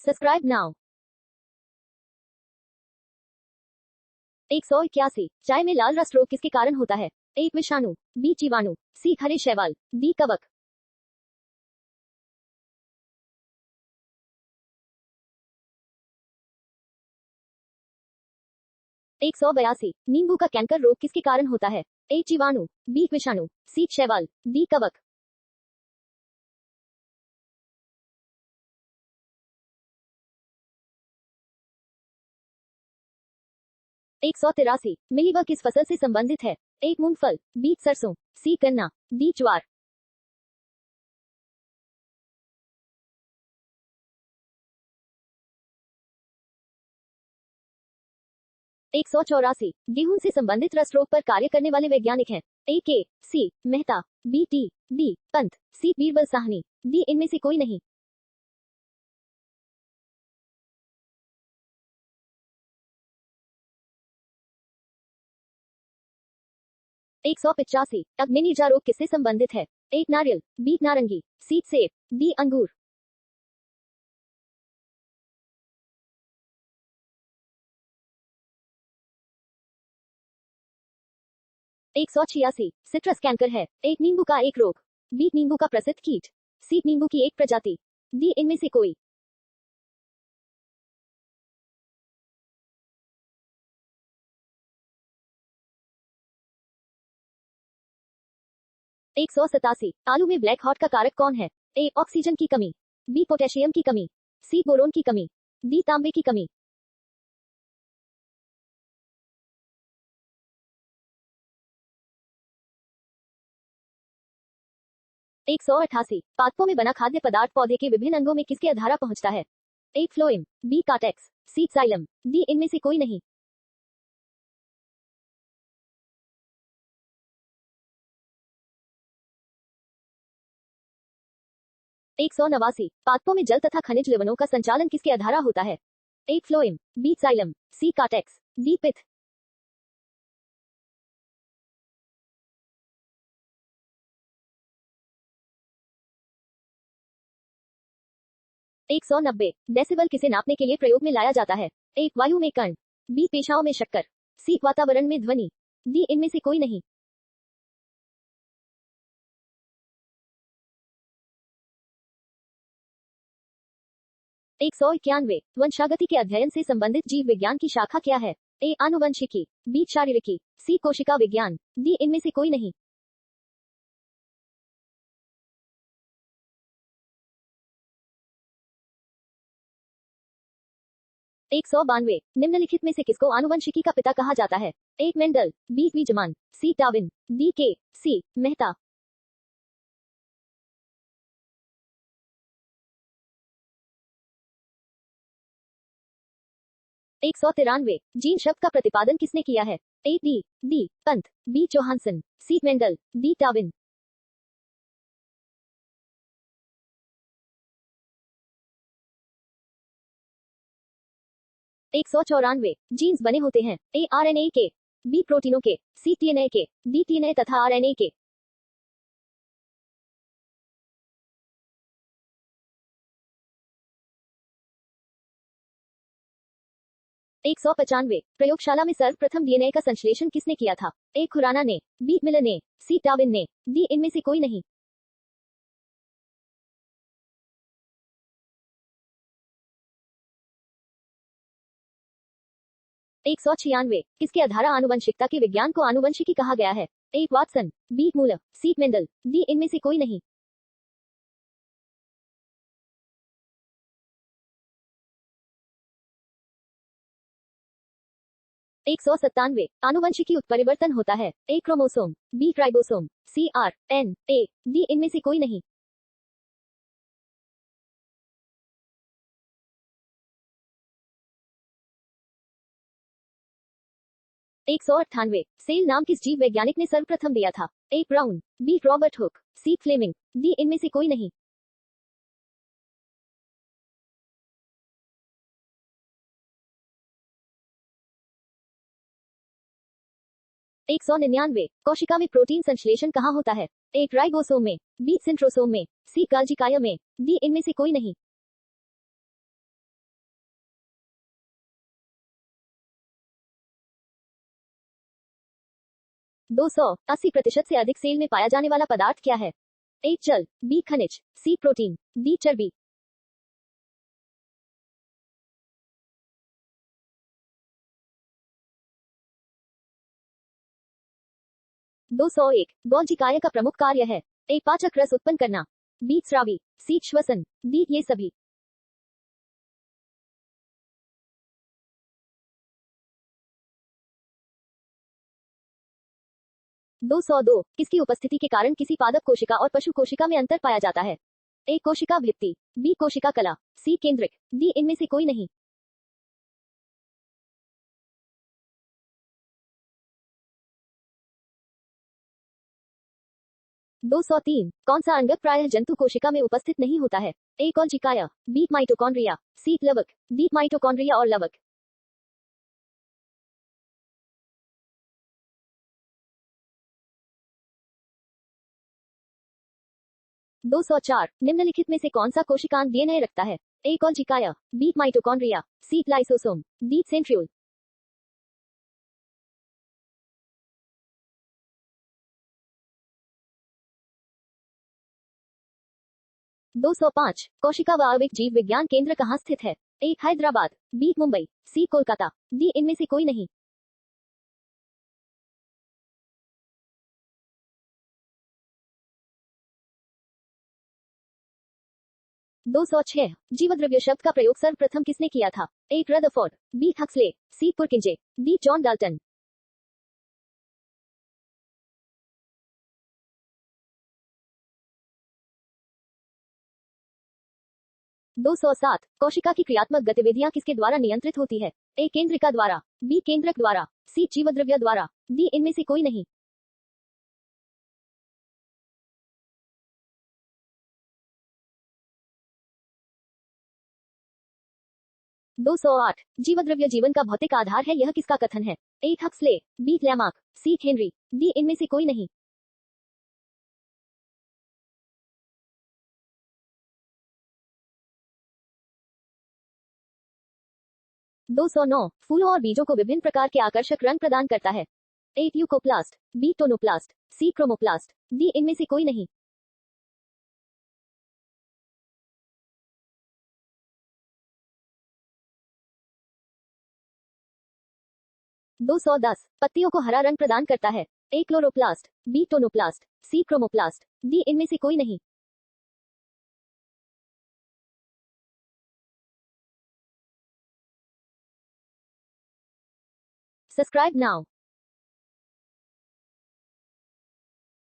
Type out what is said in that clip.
Subscribe now. 181 चाय में लाल रस रोग किसके कारण होता है? ए विषाणु, बी जीवाणु, सी हरे शैवाल, डी कवक। 182 नींबू का कैंकर रोग किसके कारण होता है? ए जीवाणु, बी विषाणु, सी शैवाल, डी कवक। 183 मिलीबग किस फसल से संबंधित है? ए मूंगफल, बी सरसों, सी गन्ना, डी ज्वार। 184 गेहूं से संबंधित रस रोग पर कार्य करने वाले वैज्ञानिक हैं? A K C Mehta, B T D Pant, C Birbal Sahni, D इनमें से कोई नहीं। 185 अग्निनीजा रोग किससे संबंधित है? ए नारियल, बी नारंगी, सी सेब, डी अंगूर। 186 सिट्रस कैंकर है? ए नींबू का एक रोग, बी नींबू का प्रसिद्ध कीट, सी नींबू की एक प्रजाति, डी इनमें से कोई। 187 आलू में ब्लैक हॉट का कारक कौन है? ए ऑक्सीजन की कमी, बी पोटेशियम की कमी, सी बोरोन की कमी, डी तांबे की कमी। 188 पादपों में बना खाद्य पदार्थ पौधे के विभिन्न अंगों में किसके द्वारा पहुंचता है? ए फ्लोएम, बी कार्टेक्स, सी जाइलम, डी इनमें से कोई नहीं। 189 पादपों में जल तथा खनिज लवणों का संचालन किसके द्वारा होता है? ए फ्लोएम, बी जाइलम, सी कार्टेक्स, डी पिथ। 190 डेसिबल किसे नापने के लिए प्रयोग में लाया जाता है? ए वायु में कण, बी पेशाओं में शक्कर, सी वातावरण में ध्वनि, डी इनमें से कोई नहीं। 191 वंशागति के अध्ययन से संबंधित जीव विज्ञान की शाखा क्या है? ए आनुवंशिकी, बी शारीरिकी, सी कोशिका विज्ञान, डी इनमें से कोई नहीं। 192 निम्नलिखित में से किसको आनुवंशिकी का पिता कहा जाता है? ए मेंडल, बी वीजमान, सी डार्विन, डी के सी मेहता। 193 जीन शब्द का प्रतिपादन किसने किया है? A D Pant, B Johannsen, C Mendel, D Darwin. 194 genes बने होते हैं? ए आरएनए के, बी प्रोटीनों के, सी टीएनए के, डी टीएनए तथा आरएनए के। 195 प्रयोगशाला में सर्वप्रथम डीएनए का संश्लेषण किसने किया था? ए खुराना ने, बी मिलर ने, सी डार्विन ने, डी इनमें से कोई नहीं। 196 किसके आधारा आनुवंशिकता के विज्ञान को आनुवंशिकी कहा गया है? A Watson, B Muller, C Mendel, D इनमें से कोई नहीं। 197 आनुवंशिकी उत्परिवर्तन होता है? A chromosome, B ribosome, C R N A, D इनमें से कोई नहीं। 198 सेल नाम किस जीव वैज्ञानिक ने सर्वप्रथम दिया था? ए ब्राउन, बी रॉबर्ट हुक, सी फ्लेमिंग, डी इनमें से कोई नहीं। 199 कोशिका में प्रोटीन संश्लेषण कहाँ होता है? ए राइबोसोम में, बी सेंट्रोसोम में, सी गाल्जी काया में, डी इनमें से कोई नहीं। 280% से अधिक सेल में पाया जाने वाला पदार्थ क्या है? ए जल, बी खनिज, सी प्रोटीन, डी चर्बी। 201 गोल्जी काय का प्रमुख कार्य है? ए पाचक रस उत्पन्न करना, बी स्रावी, सी श्वसन, डी ये सभी। 202 किसकी उपस्थिति के कारण किसी पादप कोशिका और पशु कोशिका में अंतर पाया जाता है? ए कोशिका भित्ति, बी कोशिका कला, सी केंद्रिक, डी इनमें से कोई नहीं। 203 कौन सा अंगक प्रायः जंतु कोशिका में उपस्थित नहीं होता है? ए कोल्जिकाया, बी माइटोकॉन्ड्रिया, सी प्लवक, डी माइटोकॉन्ड्रिया और लवक। 204 निम्नलिखित में से कौन सा कोशिकांग डीएनए रखता है? ए कोल्जिकाया, बी माइटोकॉन्ड्रिया, सी लाइसोसोम, डी सेंट्रियोल। 205 कोशिका व आवयविक जीव विज्ञान केंद्र कहाँ स्थित है? ए हैदराबाद, बी मुंबई, सी कोलकाता, डी इनमें से कोई नहीं। 206 जीवद्रव्य शब्द का प्रयोग सर्वप्रथम किसने किया था? ए रदरफोर्ड, बी हक्सले, सी पुरकिंजे, डी जॉन डाल्टन। 207 कोशिका की क्रियात्मक गतिविधियां किसके द्वारा नियंत्रित होती है? ए केंद्रिका द्वारा, बी केंद्रक द्वारा, सी जीवद्रव्य द्वारा, डी इनमें से कोई नहीं। 208 जीवद्रव्य जीवन का भौतिक आधार है, यह किसका कथन है? ए हक्सले, बी लैमार्क, सी हेनरी, डी इनमें से कोई नहीं। 209 फूलों और बीजों को विभिन्न प्रकार के आकर्षक रंग प्रदान करता है। ए ल्यूकोप्लास्ट, बी टोनोप्लास्ट, सी क्रोमोप्लास्ट, डी इनमें से कोई नहीं। 210 पत्तियों को हरा रंग प्रदान करता है। ए क्लोरोप्लास्ट, बी टोनोप्लास्ट, सी क्रोमोप्लास्ट, डी इनमें से कोई नहीं। Subscribe now.